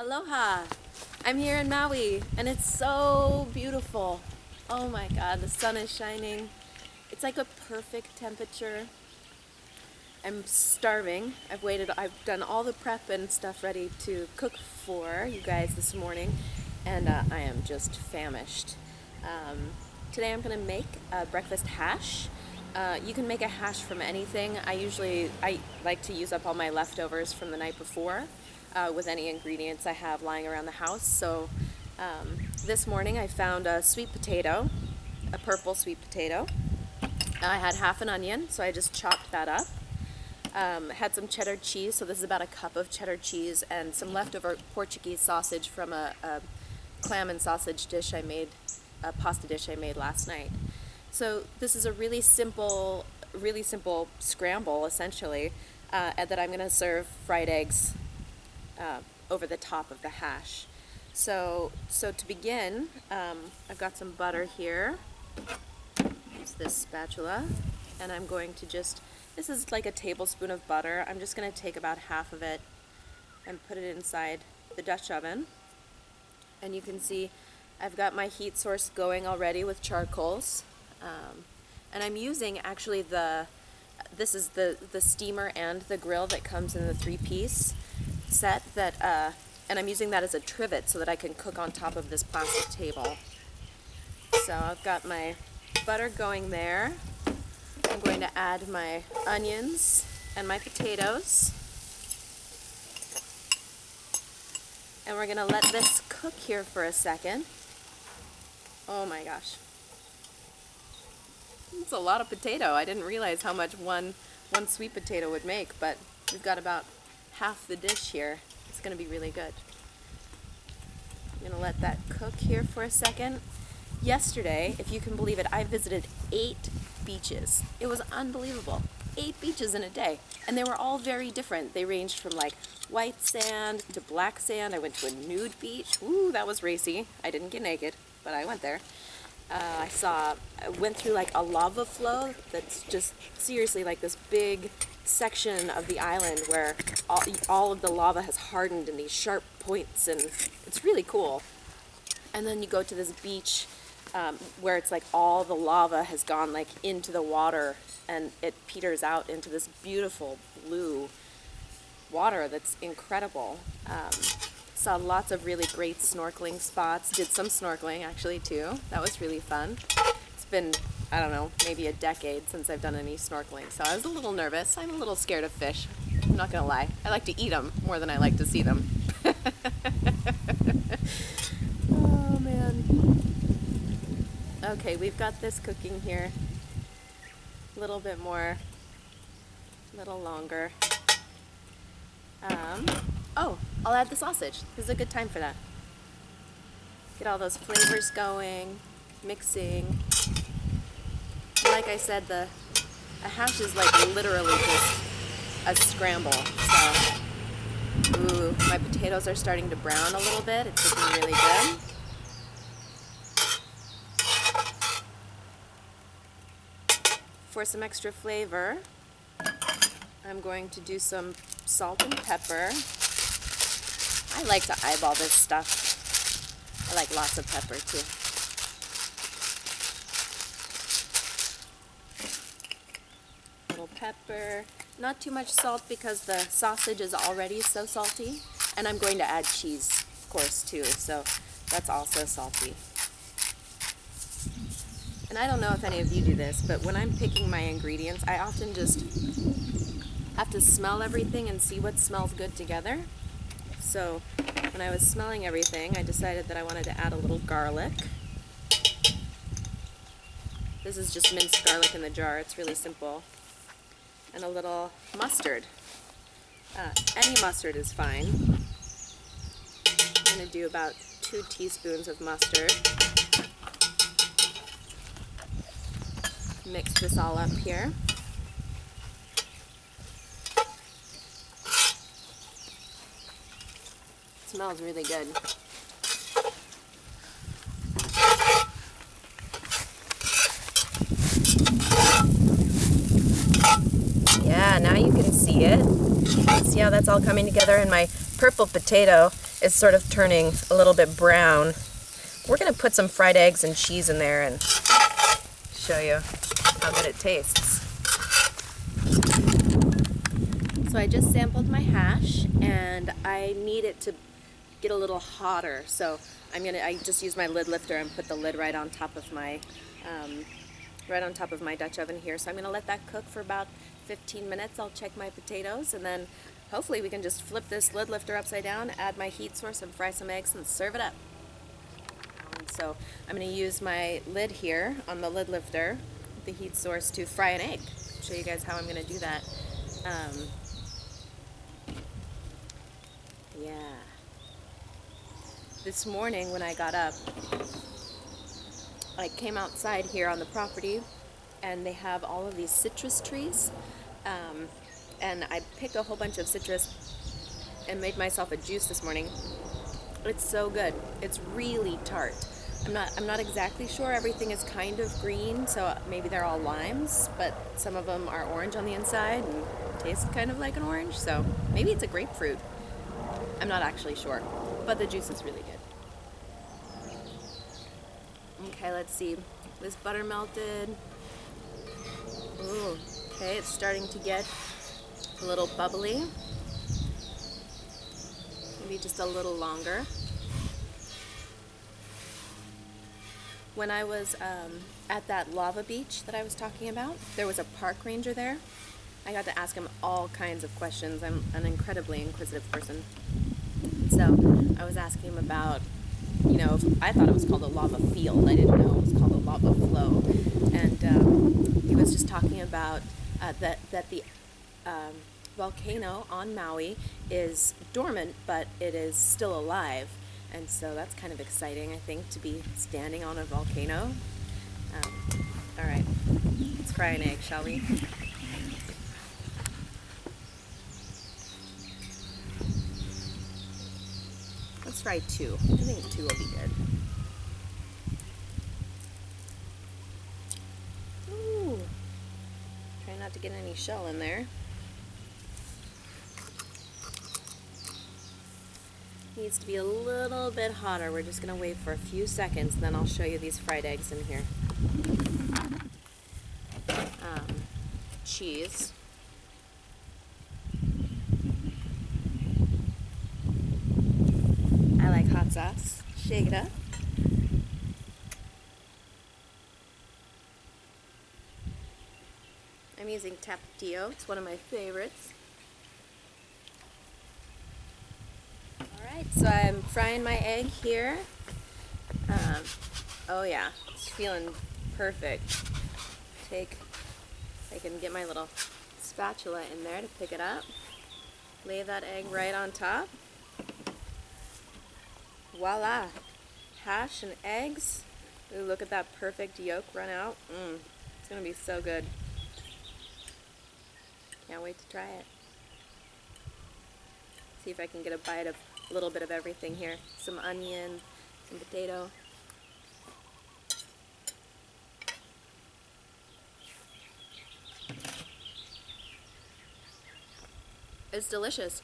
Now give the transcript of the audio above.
Aloha! I'm here in Maui and it's so beautiful. Oh my god, the sun is shining. It's like a perfect temperature. I'm starving. I've done all the prep and stuff ready to cook for you guys this morning, and I am just famished. Today I'm gonna make a breakfast hash. You can make a hash from anything. I like to use up all my leftovers from the night before with any ingredients I have lying around the house. So this morning I found a sweet potato, a purple sweet potato. I had half an onion, so I just chopped that up. Had some cheddar cheese, so this is about a cup of cheddar cheese, and some leftover Portuguese sausage from a clam and sausage dish I made, a pasta dish I made last night. So this is a really simple scramble, essentially, that I'm going to serve fried eggs over the top of the hash. So to begin, I've got some butter here. Use this spatula, and I'm going to this is like a tablespoon of butter. I'm just going to take about half of it and put it inside the Dutch oven. And you can see I've got my heat source going already with charcoals. And I'm using actually this is the steamer and the grill that comes in the 3-piece set and I'm using that as a trivet so that I can cook on top of this plastic table. So I've got my butter going there. I'm going to add my onions and my potatoes. And we're going to let this cook here for a second. Oh my gosh. It's a lot of potato. I didn't realize how much one sweet potato would make, but we've got about half the dish here. It's going to be really good. I'm going to let that cook here for a second. Yesterday, if you can believe it, I visited 8 beaches. It was unbelievable. 8 beaches in a day. And they were all very different. They ranged from like white sand to black sand. I went to a nude beach. Ooh, that was racy. I didn't get naked, but I went there. I went through like a lava flow that's just seriously like this big section of the island where all of the lava has hardened in these sharp points, and it's really cool. And then you go to this beach where it's like all the lava has gone like into the water, and it peters out into this beautiful blue water that's incredible. Saw lots of really great snorkeling spots. Did some snorkeling actually too. That was really fun. It's been, I don't know, maybe a decade since I've done any snorkeling, so I was a little nervous. I'm a little scared of fish. I'm not gonna lie. I like to eat them more than I like to see them. Oh man. Okay, we've got this cooking here. A little bit more, a little longer. Oh, I'll add the sausage. This is a good time for that. Get all those flavors going, mixing. Like I said, a hash is like literally just a scramble. So, ooh, my potatoes are starting to brown a little bit. It's looking really good. For some extra flavor, I'm going to do some salt and pepper. I like to eyeball this stuff. I like lots of pepper too. Little pepper. Not too much salt because the sausage is already so salty. And I'm going to add cheese, of course, too. So that's also salty. And I don't know if any of you do this, but when I'm picking my ingredients, I often just have to smell everything and see what smells good together. So when I was smelling everything, I decided that I wanted to add a little garlic. This is just minced garlic in the jar. It's really simple. And a little mustard. Any mustard is fine. I'm going to do about 2 teaspoons of mustard. Mix this all up here. Smells really good. Yeah, now you can see it. See how that's all coming together, and my purple potato is sort of turning a little bit brown. We're gonna put some fried eggs and cheese in there and show you how good it tastes. So I just sampled my hash and I need it to get a little hotter. So I just use my lid lifter and put the lid right on top of my Dutch oven here. So I'm gonna let that cook for about 15 minutes. I'll check my potatoes and then hopefully we can just flip this lid lifter upside down, add my heat source and fry some eggs and serve it up. And so I'm gonna use my lid here on the lid lifter, the heat source, to fry an egg. I'll show you guys how I'm gonna do that. Yeah. This morning when I got up, I came outside here on the property and they have all of these citrus trees. And I picked a whole bunch of citrus and made myself a juice this morning. It's so good. It's really tart. I'm not exactly sure. Everything is kind of green, so maybe they're all limes, but some of them are orange on the inside and taste kind of like an orange, so maybe it's a grapefruit. I'm not actually sure, but the juice is really good. Okay, let's see. This butter melted. Ooh, okay, it's starting to get a little bubbly. Maybe just a little longer. When I was at that lava beach that I was talking about, there was a park ranger there. I got to ask him all kinds of questions. I'm an incredibly inquisitive person. So I was asking him about, I thought it was called a lava field. I didn't know it was called a lava flow. And he was just talking about that the volcano on Maui is dormant, but it is still alive. And so that's kind of exciting, I think, to be standing on a volcano. All right, let's fry an egg, shall we? Let's fry two. I think two will be good. Ooh. Try not to get any shell in there. Needs to be a little bit hotter. We're just going to wait for a few seconds, then I'll show you these fried eggs in here. Cheese. I like hot sauce. Shake it up. I'm using Tapatio. It's one of my favorites. Alright, so I'm frying my egg here. Oh yeah, it's feeling perfect. I can get my little spatula in there to pick it up. Lay that egg right on top. Voila! Hash and eggs. Ooh, look at that perfect yolk run out. It's gonna be so good. Can't wait to try it. See if I can get a bite of a little bit of everything here. Some onion, some potato. It's delicious.